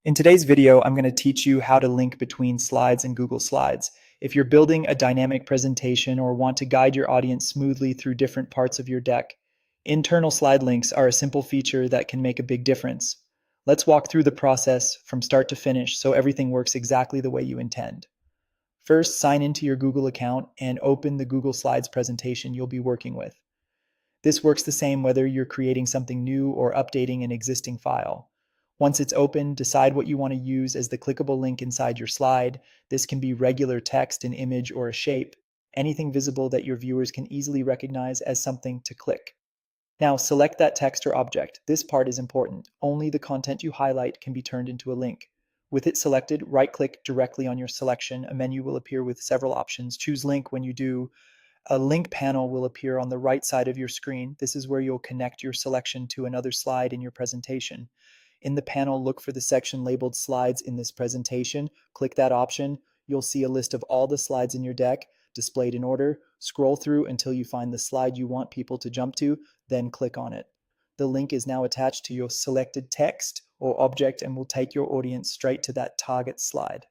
In today's video, I'm going to teach you how to link between slides in Google Slides. If you're building a dynamic presentation or want to guide your audience smoothly through different parts of your deck, internal slide links are a simple feature that can make a big difference. Let's walk through the process from start to finish so everything works exactly the way you intend. First, sign into your Google account and open the Google Slides presentation you'll be working with. This works the same whether you're creating something new or updating an existing file. Once it's open, decide what you want to use as the clickable link inside your slide. This can be regular text, an image, or a shape, anything visible that your viewers can easily recognize as something to click. Now, select that text or object. This part is important. Only the content you highlight can be turned into a link. With it selected, right-click directly on your selection. A menu will appear with several options. Choose Link when you do. A link panel will appear on the right side of your screen. This is where you'll connect your selection to another slide in your presentation. In the panel, look for the section labeled Slides in this presentation. Click that option. You'll see a list of all the slides in your deck displayed in order. Scroll through until you find the slide you want people to jump to, then click on it. The link is now attached to your selected text or object and will take your audience straight to that target slide.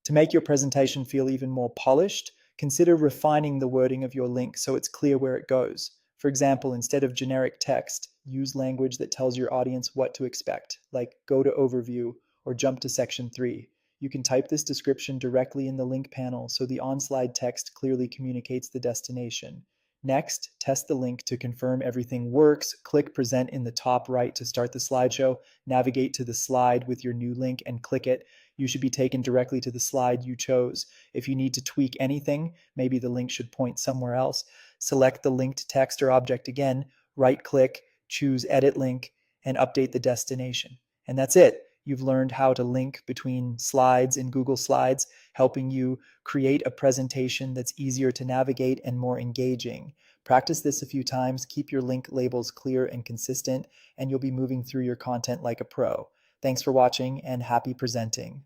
To make your presentation feel even more polished, consider refining the wording of your link so it's clear where it goes. For example, instead of generic text, use language that tells your audience what to expect, like go to overview or jump to section 3. You can type this description directly in the link panel so the on-slide text clearly communicates the destination. Next, test the link to confirm everything works. Click Present in the top right to start the slideshow. Navigate to the slide with your new link and click it. You should be taken directly to the slide you chose. If you need to tweak anything, maybe the link should point somewhere else, select the linked text or object again, right-click, choose Edit Link, and update the destination. And that's it. You've learned how to link between slides in Google Slides, helping you create a presentation that's easier to navigate and more engaging. Practice this a few times, keep your link labels clear and consistent, and you'll be moving through your content like a pro. Thanks for watching and happy presenting.